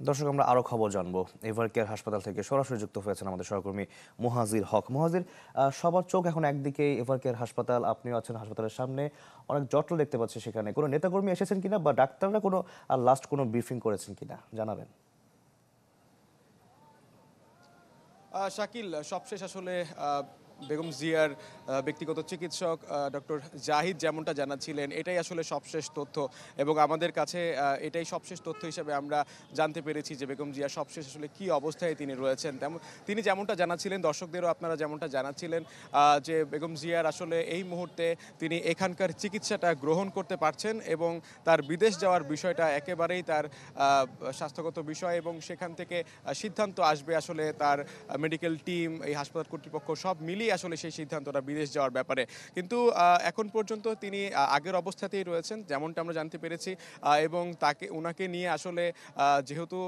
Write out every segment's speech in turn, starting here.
দর্শক, আমরা আরো খবর জানবো। এভারকেয়ার হাসপাতাল থেকে সরাসরি যুক্ত হয়েছেন আমাদের সহকর্মী মুহাজির হক। মুহাজির, সবার চোখ এখন একদিকে এভারকেয়ার হাসপাতাল, আপনিও আছেন হাসপাতালের সামনে, অনেক জটলা দেখতে পাচ্ছি। সেখানে কোনো নেতাকর্মী এসেছেন কিনা বা ডাক্তাররা কোনো লাস্ট কোনো ব্রিফিং করেছেন কিনা জানাবেন। শাকিল, সবশেষ আসলে বেগম জিয়ার ব্যক্তিগত চিকিৎসক ডক্টর জাহিদ যেমনটা জানাচ্ছিলেন, এটাই আসলে সবশেষ তথ্য। এবং আমাদের কাছে এটাই সবশেষ তথ্য হিসেবে আমরা জানতে পেরেছি যে বেগম জিয়া সবশেষ আসলে কী অবস্থায় তিনি রয়েছেন। তিনি যেমনটা জানাচ্ছিলেন, দর্শকদেরও আপনারা যেমনটা জানাচ্ছিলেন, যে বেগম জিয়ার আসলে এই মুহূর্তে তিনি এখানকার চিকিৎসাটা গ্রহণ করতে পারছেন এবং তার বিদেশ যাওয়ার বিষয়টা একেবারেই তার স্বাস্থ্যগত বিষয়, এবং সেখান থেকে সিদ্ধান্ত আসবে আসলে তার মেডিকেল টিম, এই হাসপাতাল কর্তৃপক্ষ সব মিলিয়ে আসলে সেই সিদ্ধান্তটা বিদেশ যাওয়ার ব্যাপারে। কিন্তু এখন পর্যন্ত তিনি আগের অবস্থাতেই রয়েছেন যেমনটা আমরা জানতে পেরেছি, এবং ওনাকে নিয়ে আসলে যেহেতু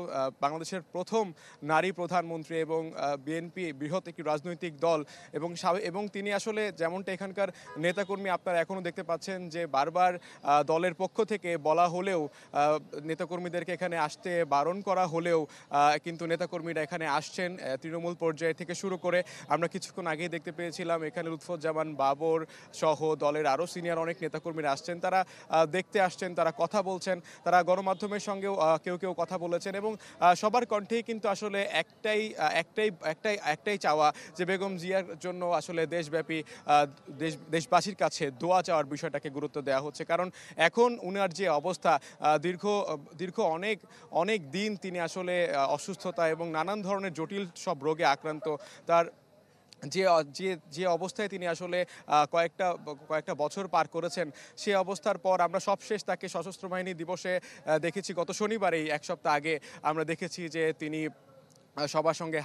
বাংলাদেশের প্রথম নারী প্রধানমন্ত্রী এবং বিএনপি বৃহৎ একটি রাজনৈতিক দল, এবং তিনি আসলে যেমনটা এখানকার নেতাকর্মী আপনারা এখনও দেখতে পাচ্ছেন যে বারবার দলের পক্ষ থেকে বলা হলেও, নেতাকর্মীদেরকে এখানে আসতে বারণ করা হলেও কিন্তু নেতাকর্মীরা এখানে আসছেন। তৃণমূল পর্যায়ে থেকে শুরু করে আমরা কিছুক্ষণ আগেই দেখতে পেয়েছিলাম এখানে লুৎফুজ্জামান বাবর সহ দলের আরও সিনিয়র অনেক নেতাকর্মীরা আসছেন। তারা দেখতে আসছেন, তারা কথা বলছেন, তারা গণমাধ্যমের সঙ্গেও কেউ কেউ কথা বলেছেন, এবং সবার কণ্ঠেই কিন্তু আসলে একটাই চাওয়া যে বেগম জিয়ার জন্য আসলে দেশব্যাপী দেশবাসীর কাছে দোয়া চাওয়ার বিষয়টাকে গুরুত্ব দেওয়া হচ্ছে। কারণ এখন উনার যে অবস্থা, দীর্ঘ অনেক দিন তিনি আসলে অসুস্থতা এবং নানান ধরনের জটিল সব রোগে আক্রান্ত। তার যে যে যে অবস্থায় তিনি আসলে কয়েকটা বছর পার করেছেন, সে অবস্থার পর আমরা সবশেষ তাকে সশস্ত্র বাহিনী দিবসে দেখেছি গত শনিবারেই, এক সপ্তাহ আগে আমরা দেখেছি যে তিনি সবার সঙ্গে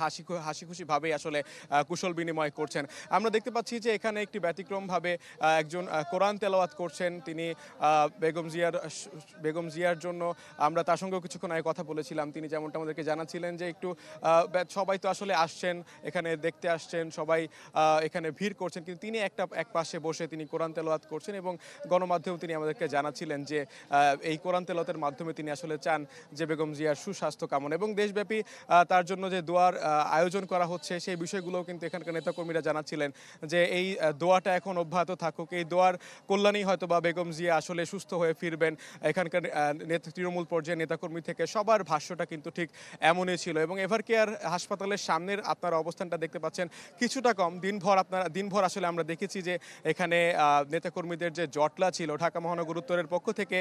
হাসি খুশিভাবেই আসলে কুশল বিনিময় করছেন। আমরা দেখতে পাচ্ছি যে এখানে একটি ব্যতিক্রমভাবে একজন কোরআন তেলাওয়াত করছেন তিনি। বেগম জিয়ার জন্য আমরা তার সঙ্গেও কিছুক্ষণ আগে কথা বলেছিলাম। তিনি যেমনটা আমাদেরকে জানাচ্ছিলেন যে একটু সবাই তো আসলে আসছেন, এখানে দেখতে আসছেন, সবাই এখানে ভিড় করছেন, কিন্তু তিনি এক পাশে বসে তিনি কোরআন তেলাওয়াত করছেন, এবং গণমাধ্যমেও তিনি আমাদেরকে জানাচ্ছিলেন যে এই কোরআন তেলাওয়াতের মাধ্যমে তিনি আসলে চান যে বেগম জিয়ার সুস্বাস্থ্য কামনা, এবং দেশব্যাপী তার জন্য যে দোয়ার আয়োজন করা হচ্ছে সেই বিষয়গুলোও কিন্তু এখানকার নেতাকর্মীরা জানাচ্ছিলেন যে এই দোয়াটা এখন অব্যাহত থাকুক। এই দোয়ার কল্যাণেই হয়তো বা বেগম জিয়া আসলে সুস্থ হয়ে ফিরবেন। এখানকার তৃণমূল পর্যায়ে নেতাকর্মী থেকে সবার ভাষ্যটা কিন্তু ঠিক এমনই ছিল। এবং এভারকেয়ার হাসপাতালের সামনের আপনারা অবস্থানটা দেখতে পাচ্ছেন কিছুটা কম। দিনভর আসলে আমরা দেখেছি যে এখানে নেতাকর্মীদের যে জটলা ছিল, ঢাকা মহানগর উত্তরের পক্ষ থেকে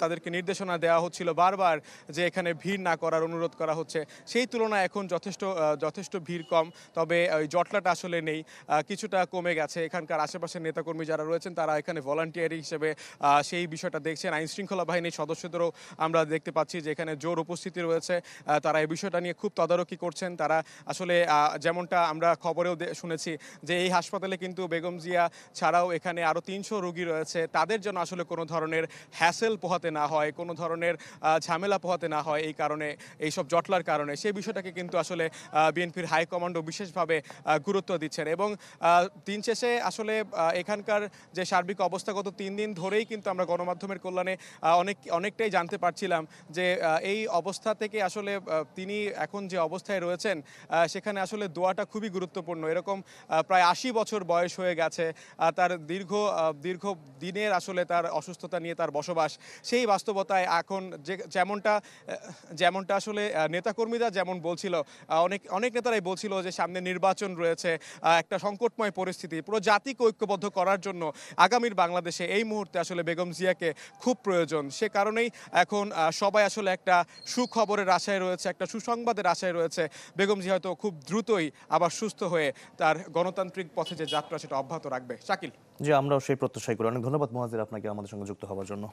তাদেরকে নির্দেশনা দেওয়া হচ্ছিল বারবার যে এখানে ভিড় না করার অনুরোধ করা হচ্ছে। সেই তুলনায় এখন যথেষ্ট ভিড় কম, তবে ওই জটলাটা আসলে নেই, কিছুটা কমে গেছে। এখানকার আশেপাশের নেতাকর্মী যারা রয়েছেন তারা এখানে ভলান্টিয়ার হিসেবে সেই বিষয়টা দেখছেন। আইন শৃঙ্খলা বাহিনীর সদস্যদেরও আমরা দেখতে পাচ্ছি যে এখানে জোর উপস্থিতি রয়েছে। তারা এই বিষয়টা নিয়ে খুব তদারকি করছেন। তারা আসলে যেমনটা আমরা খবরেও শুনেছি যে এই হাসপাতালে কিন্তু বেগম জিয়া ছাড়াও এখানে আরও ৩০০ রোগী রয়েছে, তাদের জন্য আসলে কোনো ধরনের হ্যাসেল পোহাতে না হয়, কোনো ধরনের ঝামেলা পোহাতে না হয়, এই কারণে এইসব জটলার কারণে সেই বিষয়টাকে কিন্তু আসলে বিএনপির হাইকমান্ডও বিশেষভাবে গুরুত্ব দিচ্ছেন। এবং দিন শেষে আসলে এখানকার যে সার্বিক অবস্থা গত ৩ দিন ধরেই কিন্তু আমরা গণমাধ্যমের কল্যাণে অনেকটাই জানতে পারছিলাম যে এই অবস্থা থেকে আসলে তিনি এখন যে অবস্থায় রয়েছেন সেখানে আসলে দোয়াটা খুবই গুরুত্বপূর্ণ। এরকম প্রায় ৮০ বছর বয়স হয়ে গেছে, তার দীর্ঘ দিনের আসলে তার অসুস্থতা নিয়ে তার বসবাস, সেই বাস্তবতায় এখন যেমনটা আসলে নেতাকর্মীরা যেমন বলছিল, অনেক নেতারাই বলছিল যে সামনে নির্বাচন রয়েছে, একটা সংকটময় পরিস্থিতি, পুরো জাতিকে ঐক্যবদ্ধ করার জন্য আগামীর বাংলাদেশে এই মুহূর্তে আসলে বেগম জিয়াকে খুব প্রয়োজন। সে কারণেই এখন সবাই আসলে একটা সুখবরের আশায় রয়েছে, একটা সুসংবাদের আশায় রয়েছে। বেগম জিয়া হয়তো খুব দ্রুতই আবার সুস্থ হয়ে তার গণতান্ত্রিক পথে যে যাত্রা সেটা অব্যাহত রাখবে। শাকিল। জি, আমরাও সেই প্রত্যাশাই করি। অনেক ধন্যবাদ মুহাজির আপনাকে আমাদের সঙ্গে যুক্ত হওয়ার জন্য।